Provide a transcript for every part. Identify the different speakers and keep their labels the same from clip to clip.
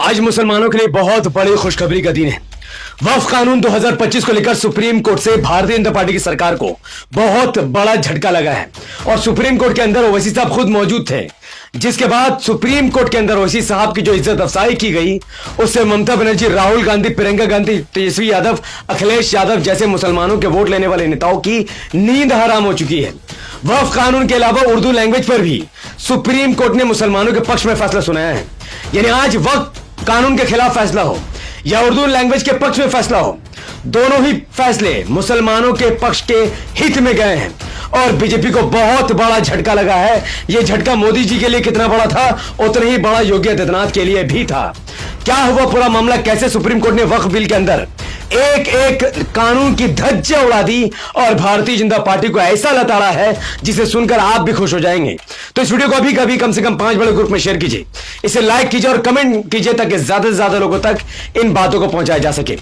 Speaker 1: आज मुसलमानों के लिए बहुत बड़ी खुशखबरी का दिन है। वक्फ कानून 2025 को लेकर सुप्रीम कोर्ट से भारतीय जनता पार्टी की सरकार को बहुत बड़ा झटका लगा है और सुप्रीम कोर्ट के अंदर ओवैसी साहब खुद मौजूद थे, जिसके बाद सुप्रीम कोर्ट के अंदर ओवैसी साहब की जो इज्जत अफसाई की गई उससे ममता बनर्जी, राहुल गांधी, प्रियंका गांधी, तेजस्वी यादव, अखिलेश यादव जैसे मुसलमानों के वोट लेने वाले नेताओं की नींद हराम हो चुकी है। वक्फ कानून के अलावा उर्दू लैंग्वेज पर भी सुप्रीम कोर्ट ने मुसलमानों के पक्ष में फैसला सुनाया है। यानी आज वक्फ कानून के खिलाफ फैसला हो या उर्दू लैंग्वेज के पक्ष में फैसला हो, दोनों ही फैसले मुसलमानों के पक्ष के हित में गए हैं और बीजेपी को बहुत बड़ा झटका लगा है। यह झटका मोदी जी के लिए कितना बड़ा था, उतना ही बड़ा योगी आदित्यनाथ के लिए भी था। क्या हुआ पूरा मामला, कैसे सुप्रीम कोर्ट ने वक्फ बिल के अंदर एक एक कानून की धज्जियां उड़ा दी और भारतीय जनता पार्टी को ऐसा लताड़ा है जिसे सुनकर आप भी खुश हो जाएंगे। तो इस वीडियो को अभी कभी कम से कम 5 बड़े ग्रुप में शेयर कीजिए, इसे लाइक कीजिए और कमेंट कीजिए ताकि ज्यादा से ज्यादा लोगों तक इन बातों को पहुंचाया जा सके।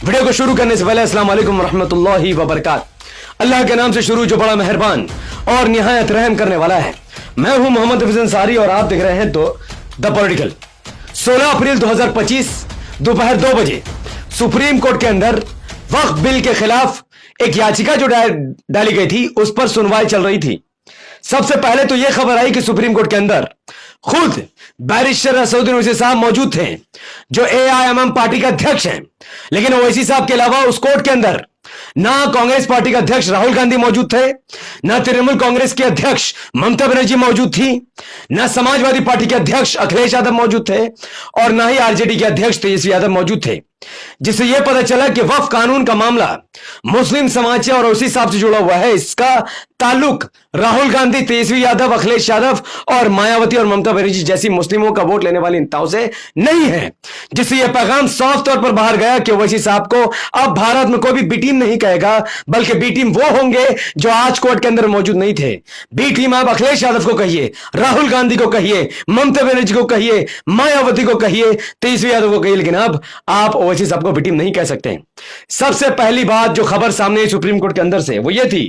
Speaker 1: वीडियो को शुरू करने से पहले अस्सलाम वालेकुम रहमतुल्लाहि व बरकातहू। अल्लाह के नाम से शुरू जो बड़ा मेहरबान और निहायत रहम करने वाला है। मैं हूं मोहम्मद हफीज अंसारी और आप देख रहे हैं द पॉलिटिकल। 16 अप्रैल 2025 दोपहर 2 बजे सुप्रीम कोर्ट के अंदर वक्फ बिल के खिलाफ एक याचिका जो डाली गई थी उस पर सुनवाई चल रही थी। सबसे पहले तो यह खबर आई कि सुप्रीम कोर्ट के अंदर खुद बैरिस्टर असदुद्दीन ओवैसी साहब मौजूद थे जो एआईएमएम पार्टी के अध्यक्ष हैं। लेकिन ओवैसी साहब के अलावा उस कोर्ट के अंदर ना कांग्रेस पार्टी के अध्यक्ष राहुल गांधी मौजूद थे, ना तृणमूल कांग्रेस के अध्यक्ष ममता बनर्जी मौजूद थी, ना समाजवादी पार्टी के अध्यक्ष अखिलेश यादव मौजूद थे और ना ही आरजेडी के अध्यक्ष तेजस्वी यादव मौजूद थे। जिससे यह पता चला कि वक्फ कानून का मामला मुस्लिम समाज से और ओवैसी साहब से जुड़ा हुआ है। इसका ताल्लुक राहुल गांधी, तेजस्वी यादव, अखिलेश यादव और मायावती और ममता बनर्जी जैसी मुस्लिमों का वोट लेने वाले नेताओं से नहीं है। जिससे यह पैगाम साफ तौर पर बाहर गया कि ओवैसी साहब को अब भारत में कोई भी बी टीम नहीं कहेगा, बल्कि बी टीम वो होंगे जो आज कोर्ट के अंदर मौजूद नहीं थे। बी टीम आप अखिलेश यादव को कहिए, राहुल गांधी को कहिए, ममता बनर्जी को कहिए, मायावती को कहिए, तेजस्वी यादव को कहिए, लेकिन अब आप ओवैसी साहब को बी टीम नहीं कह सकते। सबसे पहली बात जो खबर सामने आई सुप्रीम कोर्ट के अंदर से वो ये थी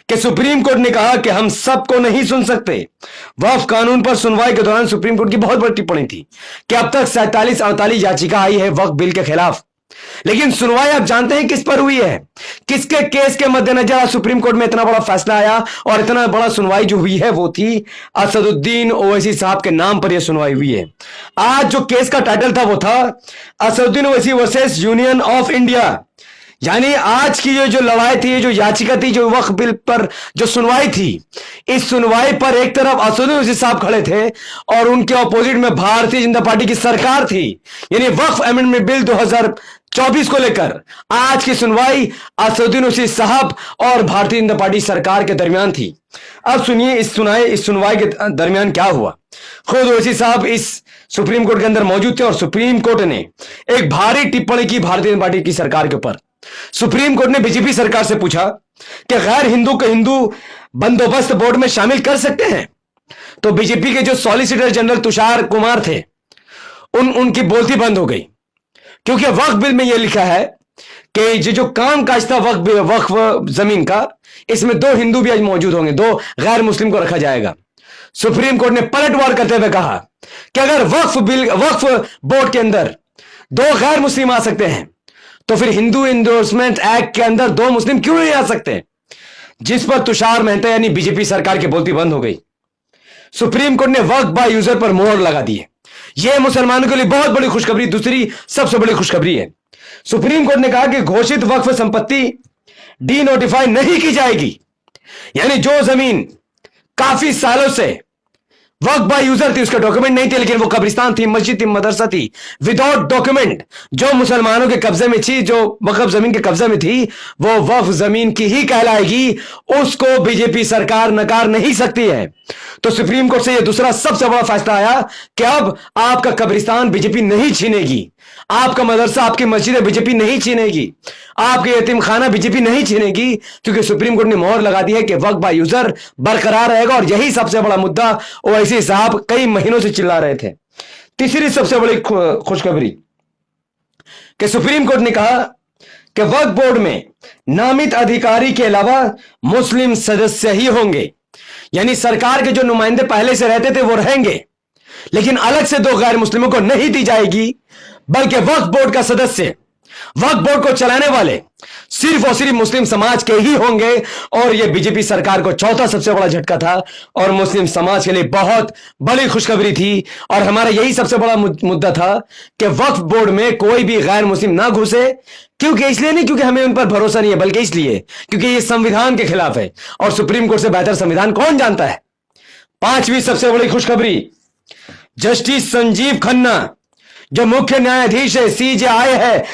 Speaker 1: कि सुप्रीम कोर्ट ने कहा कि हम सबको नहीं सुन सकते। वक्फ कानून पर सुनवाई के दौरान सुप्रीम कोर्ट की बहुत बड़ी टिप्पणी थी कि अब तक 47-48 याचिका आई है वक्फ बिल के खिलाफ, लेकिन सुनवाई आप जानते हैं किस पर हुई है, किसके केस के मद्देनजर आज सुप्रीम कोर्ट में इतना बड़ा फैसला आया और इतना बड़ा सुनवाई जो हुई है वो थी असदुद्दीन ओवैसी साहब के नाम पर यह सुनवाई हुई है। आज जो केस का टाइटल था वो था Asaduddin Owaisi versus union of India. यानी आज की जो लड़ाई थी, जो याचिका थी, जो वक्फ बिल पर जो सुनवाई थी, इस सुनवाई पर एक तरफ असदुद्दीन ओवैसी साहब खड़े थे और उनके ऑपोजिट में भारतीय जनता पार्टी की सरकार थी। यानी वक्फ अमेंडमेंट बिल 2024 को लेकर आज की सुनवाई असदुद्दीन ओवैसी साहब और भारतीय जनता पार्टी सरकार के दरमियान थी। अब सुनिए इस सुनवाई के दरमियान क्या हुआ। खुद ओवैसी साहब इस सुप्रीम कोर्ट के अंदर मौजूद थे और सुप्रीम कोर्ट ने एक भारी टिप्पणी की भारतीय जनता पार्टी की सरकार के ऊपर। सुप्रीम कोर्ट ने बीजेपी सरकार से पूछा कि गैर हिंदू को हिंदू बंदोबस्त बोर्ड में शामिल कर सकते हैं। तो बीजेपी के जो सॉलिसिटर जनरल तुषार कुमार थे उनकी बोलती बंद हो गई, क्योंकि वक्फ बिल में यह लिखा है कि जो काम काज था वक्फ जमीन का, इसमें 2 हिंदू भी आज मौजूद होंगे, 2 गैर मुस्लिम को रखा जाएगा। सुप्रीम कोर्ट ने पलटवार करते हुए कहा कि अगर वक्फ बोर्ड के अंदर 2 गैर मुस्लिम आ सकते हैं तो फिर हिंदू इंडोर्समेंट एक्ट के अंदर 2 मुस्लिम क्यों नहीं आ सकते। जिस पर तुषार मेहता यानी बीजेपी सरकार की बोलती बंद हो गई। सुप्रीम कोर्ट ने वक्फ बाय यूजर पर मोहर लगा दी है। यह मुसलमानों के लिए बहुत बड़ी खुशखबरी, दूसरी सबसे बड़ी खुशखबरी है। सुप्रीम कोर्ट ने कहा कि घोषित वक्फ संपत्ति डी नोटिफाई नहीं की जाएगी। यानी जो जमीन काफी सालों से वक्फ बाय यूजर थी, उसके डॉक्यूमेंट नहीं थे, लेकिन वो कब्रिस्तान थी, मस्जिद थी, मदरसा थी, विदाउट डॉक्यूमेंट जो मुसलमानों के कब्जे में थी, जो वक्फ जमीन के कब्जे में थी, वो वक्फ जमीन की ही कहलाएगी। उसको बीजेपी सरकार नकार नहीं सकती है। तो सुप्रीम कोर्ट से यह दूसरा सबसे बड़ा फैसला आया कि अब आपका कब्रिस्तान बीजेपी नहीं छीनेगी, आपका मदरसा, आपकी मस्जिद बीजेपी नहीं छीनेगी, आपके यतीम खाना बीजेपी नहीं छीनेगी, क्योंकि सुप्रीम कोर्ट ने मोहर लगा दी है कि वक्फ बाय यूजर बरकरार रहेगा। और यही सबसे बड़ा मुद्दा ओवैसी साहब कई महीनों से चिल्ला रहे थे। तीसरी सबसे बड़ी खुशखबरी कि सुप्रीम कोर्ट ने कहा कि वक्फ बोर्ड में नामित अधिकारी के अलावा मुस्लिम सदस्य ही होंगे। यानी सरकार के जो नुमाइंदे पहले से रहते थे वो रहेंगे, लेकिन अलग से 2 गैर मुस्लिमों को नहीं दी जाएगी, बल्कि वक्फ बोर्ड का सदस्य, वक्फ बोर्ड को चलाने वाले सिर्फ और सिर्फ मुस्लिम समाज के ही होंगे। और यह बीजेपी सरकार को चौथा सबसे बड़ा झटका था और मुस्लिम समाज के लिए बहुत बड़ी खुशखबरी थी। और हमारा यही सबसे बड़ा मुद्दा था कि वक्फ बोर्ड में कोई भी गैर मुस्लिम ना घुसे, क्योंकि इसलिए नहीं क्योंकि हमें उन पर भरोसा नहीं है, बल्कि इसलिए क्योंकि यह संविधान के खिलाफ है और सुप्रीम कोर्ट से बेहतर संविधान कौन जानता है। 5वीं सबसे बड़ी खुशखबरी, जस्टिस संजीव खन्ना जो मुख्य न्यायाधीश है, CJI है,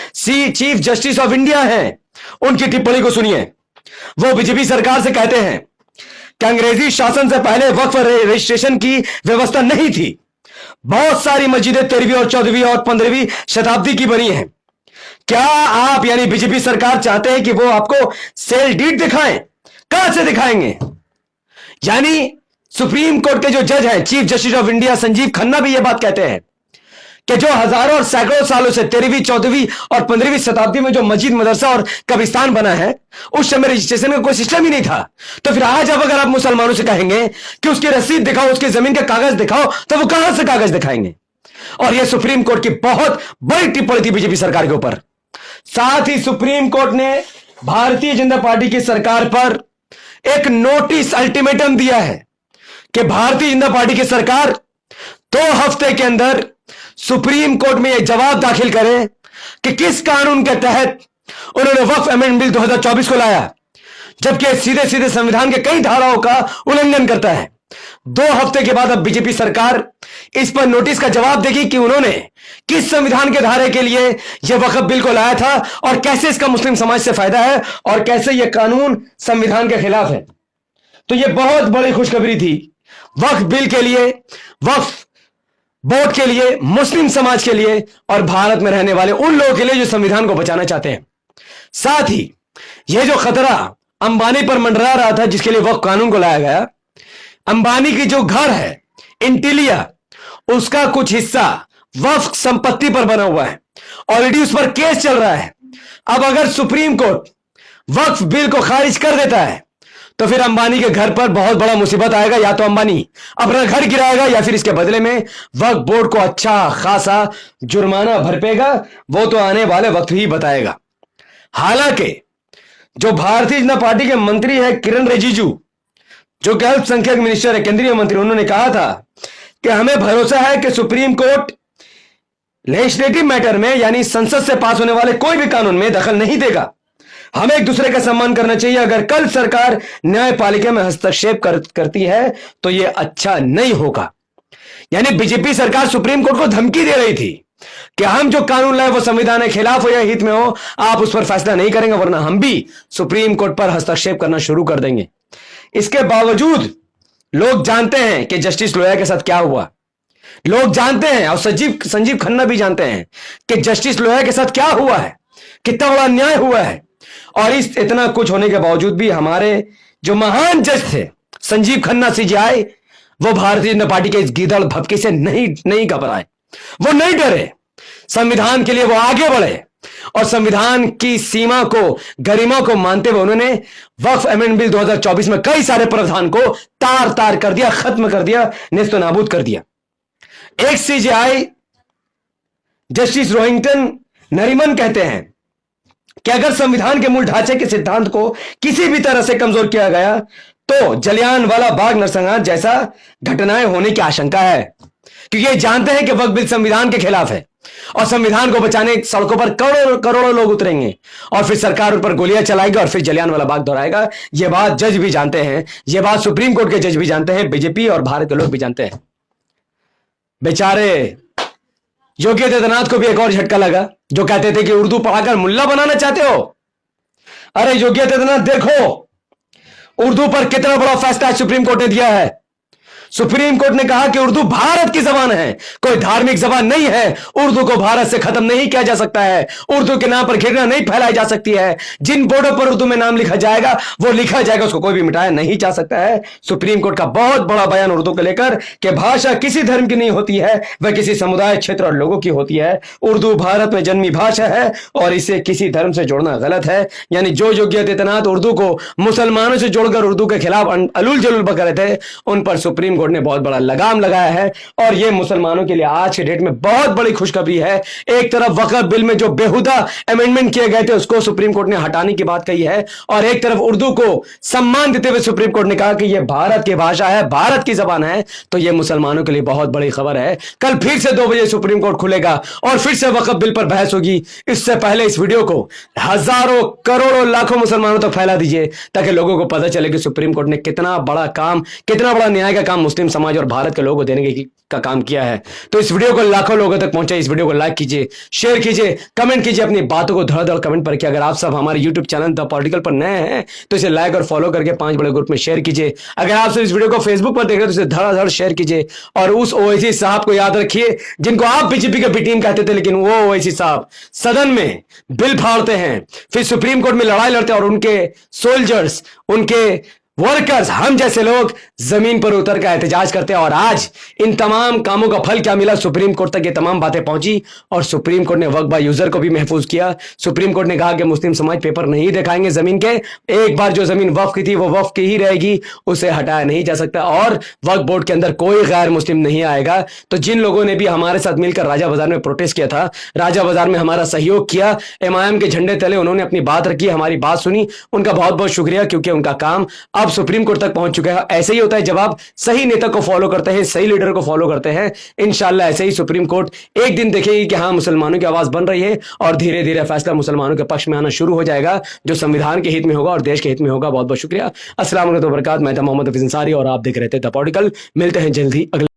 Speaker 1: चीफ जस्टिस ऑफ इंडिया है, उनकी टिप्पणी को सुनिए। वो बीजेपी सरकार से कहते हैं कि अंग्रेजी शासन से पहले वक्फ रजिस्ट्रेशन की व्यवस्था नहीं थी। बहुत सारी मस्जिदें 13वीं और 14वीं और 15वीं शताब्दी की बनी हैं। क्या आप यानी बीजेपी सरकार चाहते हैं कि वो आपको सेल डीड दिखाएं? कहां से दिखाएंगे? यानी सुप्रीम कोर्ट के जो जज हैं, chief justice of India Sanjeev Khanna भी ये बात कहते हैं कि जो हजारों और सैकड़ों सालों से 13वीं, 14वीं और 15वीं शताब्दी में जो मस्जिद, मदरसा और कब्रिस्तान बना है, उस समय रजिस्ट्रेशन का कोई सिस्टम ही नहीं था। तो फिर आज अब अगर आप मुसलमानों से कहेंगे कि उसकी रसीद दिखाओ, उसकी जमीन के कागज दिखाओ, तो वो कहां से कागज दिखाएंगे? और यह सुप्रीम कोर्ट की बहुत बड़ी टिप्पणी थी बीजेपी सरकार के ऊपर। साथ ही सुप्रीम कोर्ट ने भारतीय जनता पार्टी की सरकार पर एक नोटिस, अल्टीमेटम दिया है कि भारतीय जनता पार्टी की सरकार 2 हफ्ते के अंदर सुप्रीम कोर्ट में यह जवाब दाखिल करे कि किस कानून के तहत उन्होंने वक्फ अमेंडमेंट बिल 2024 को लाया, जबकि सीधे सीधे संविधान के कई धाराओं का उल्लंघन करता है। 2 हफ्ते के बाद अब बीजेपी सरकार इस पर नोटिस का जवाब देगी कि उन्होंने किस संविधान के धारे के लिए यह वक्फ बिल को लाया था और कैसे इसका मुस्लिम समाज से फायदा है और कैसे यह कानून संविधान के खिलाफ है। तो यह बहुत बड़ी खुशखबरी थी वक्फ बिल के लिए, वक्फ बोर्ड के लिए, मुस्लिम समाज के लिए और भारत में रहने वाले उन लोगों के लिए जो संविधान को बचाना चाहते हैं। साथ ही यह जो खतरा अंबानी पर मंडरा रहा था, जिसके लिए वक्फ कानून को लाया गया, अंबानी की जो घर है इंटीलिया, उसका कुछ हिस्सा वक्फ संपत्ति पर बना हुआ है, ऑलरेडी उस पर केस चल रहा है। अब अगर सुप्रीम कोर्ट वक्फ बिल को खारिज कर देता है तो फिर अंबानी के घर पर बहुत बड़ा मुसीबत आएगा। या तो अंबानी अपना घर गिराएगा या फिर इसके बदले में वक्फ बोर्ड को अच्छा खासा जुर्माना भरपेगा। वो तो आने वाले वक्त ही बताएगा। हालांकि जो भारतीय जनता पार्टी के मंत्री है किरण रिजिजू, जो कि अल्पसंख्यक मिनिस्टर है, केंद्रीय मंत्री, उन्होंने कहा था कि हमें भरोसा है कि सुप्रीम कोर्ट लेजिस्लेटिव मैटर में यानी संसद से पास होने वाले कोई भी कानून में दखल नहीं देगा। हमें एक दूसरे का सम्मान करना चाहिए। अगर कल सरकार न्यायपालिका में हस्तक्षेप करती है तो यह अच्छा नहीं होगा। यानी बीजेपी सरकार सुप्रीम कोर्ट को धमकी दे रही थी कि हम जो कानून लाए वो संविधान के खिलाफ हो या हित में हो, आप उस पर फैसला नहीं करेंगे, वरना हम भी सुप्रीम कोर्ट पर हस्तक्षेप करना शुरू कर देंगे। इसके बावजूद लोग जानते हैं कि जस्टिस लोया के साथ क्या हुआ। लोग जानते हैं और संजीव खन्ना भी जानते हैं कि जस्टिस लोया के साथ क्या हुआ है, कितना बड़ा अन्याय हुआ है। और इस इतना कुछ होने के बावजूद भी हमारे जो महान जज थे संजीव खन्ना CJI, वो भारतीय जनता पार्टी के इस गीदड़ भपके से नहीं घबराए, वो नहीं डरे। संविधान के लिए वो आगे बढ़े और संविधान की सीमा को, गरिमा को मानते हुए उन्होंने वक्फ अमेंडमेंट बिल 2024 में कई सारे प्रावधान को तार तार कर दिया, खत्म कर दिया, नेस्तो नाबूद कर दिया। एक CJI जस्टिस रोहिंटन नरीमन कहते हैं कि अगर संविधान के मूल ढांचे के सिद्धांत को किसी भी तरह से कमजोर किया गया तो जलियांवाला बाग नरसंहार जैसा घटनाएं होने की आशंका है, क्योंकि ये जानते हैं कि वक्फ बिल संविधान के खिलाफ है और संविधान को बचाने सड़कों पर करोड़ों लोग उतरेंगे और फिर सरकार उन पर गोलियां चलाएगी और फिर जलियांवाला बाग दोहराएगा। यह बात जज भी जानते हैं, यह बात सुप्रीम कोर्ट के जज भी जानते हैं, बीजेपी और भारत के लोग भी जानते हैं। बेचारे योगी आदित्यनाथ को भी एक और झटका लगा, जो कहते थे कि उर्दू पढ़ाकर मुल्ला बनाना चाहते हो। अरे योगी आदित्यनाथ, देखो उर्दू पर कितना बड़ा फैसला सुप्रीम कोर्ट ने दिया है। सुप्रीम कोर्ट ने कहा कि उर्दू भारत की जबान है, कोई धार्मिक जबान नहीं है। उर्दू को भारत से खत्म नहीं किया जा सकता है, उर्दू के नाम पर घृणा नहीं फैलाई जा सकती है। जिन बोर्डों पर उर्दू में नाम लिखा जाएगा वो लिखा जाएगा, उसको कोई भी मिटाया नहीं जा सकता है। सुप्रीम कोर्ट का बहुत बड़ा बयान उर्दू को लेकर कि भाषा किसी धर्म की नहीं होती है, वह किसी समुदाय, क्षेत्र और लोगों की होती है। उर्दू भारत में जन्मी भाषा है और इसे किसी धर्म से जोड़ना गलत है। यानी जो योगी आदित्यनाथ उर्दू को मुसलमानों से जोड़कर उर्दू के खिलाफ अलूल जलूल बक रहे थे, उन पर सुप्रीम कोर्ट ने बहुत बड़ा लगाम लगाया है और ये मुसलमानों के लिए आज के डेट में बहुत बड़ी खुशखबरी है। एक तरफ वक्फ बिल में जो बेहुदा अमेंडमेंट किए गए थे उसको सुप्रीम कोर्ट ने हटाने की बात कही है और एक तरफ उर्दू को सम्मान देते हुए सुप्रीम कोर्ट ने कहा कि यह भारत की भाषा है, भारत की जबान है। तो यह मुसलमानों के लिए बहुत बड़ी खबर है। कल फिर से 2 बजे सुप्रीम कोर्ट खुलेगा और फिर से वक्फ बिल पर बहस होगी। इससे पहले इस वीडियो को हजारों करोड़ों लाखों मुसलमानों तक फैला दीजिए ताकि लोगों को पता चले कि सुप्रीम कोर्ट ने कितना बड़ा काम, कितना बड़ा न्याय का काम मुस्लिम समाज और भारत के लोगों को देने का काम किया है। तो इस वीडियो को लाखों लोगों तक पहुंचाए, इस वीडियो को लाइक कीजिए, शेयर कीजिए, कमेंट कीजिए, अपनी बातों को धड़ाधड़ कमेंट पर किया। अगर आप सब हमारे यूट्यूब चैनल द पॉलिटिकल पर नए हैं तो इसे लाइक और फॉलो करके 5 बड़े ग्रुप में शेयर कीजिए। अगर आप सब इस वीडियो को फेसबुक पर देख रहे हैं तो इसे धड़ाधड़ शेयर कीजिए और उस ओवैसी साहब को याद रखिए जिनको आप बीजेपी के बी टीम कहते थे, लेकिन वो ओवैसी साहब सदन में बिल फाड़ते हैं, फिर सुप्रीम कोर्ट में लड़ाई लड़ते हैं और उनके सोल्जर्स, उनके वर्कर्स, हम जैसे लोग जमीन पर उतर कर एहतजाज करते हैं। और आज इन तमाम कामों का फल क्या मिला? सुप्रीम कोर्ट तक ये तमाम बातें पहुंची और सुप्रीम कोर्ट ने वक्फ बाय यूजर को भी महफूज किया। सुप्रीम कोर्ट ने कहा कि मुस्लिम समाज पेपर नहीं दिखाएंगे जमीन के, एक बार जो जमीन वक्फ की थी वो वक्फ की ही रहेगी, उसे हटाया नहीं जा सकता और वक्फ बोर्ड के अंदर कोई गैर मुस्लिम नहीं आएगा। तो जिन लोगों ने भी हमारे साथ मिलकर राजा बाजार में प्रोटेस्ट किया था, राजा बाजार में हमारा सहयोग किया, एमआईएम के झंडे तले उन्होंने अपनी बात रखी, हमारी बात सुनी, उनका बहुत बहुत शुक्रिया, क्योंकि उनका काम अब सुप्रीम कोर्ट तक पहुंच चुका है। ऐसे ही होता है जब आप सही नेता को फॉलो करते हैं, सही लीडर को फॉलो करते हैं। इंशाल्लाह ऐसे ही सुप्रीम कोर्ट एक दिन देखेगी कि हाँ, मुसलमानों की आवाज बन रही है और धीरे धीरे फैसला मुसलमानों के पक्ष में आना शुरू हो जाएगा, जो संविधान के हित में होगा और देश के हित में होगा। बहुत बहुत शुक्रिया। अस्सलाम वालेकुम वबरकातुहू। मैं था मोहम्मद हफीज अंसारी और आप देख रहे थे द पॉलिटिकल। मिलते हैं जल्द ही अगले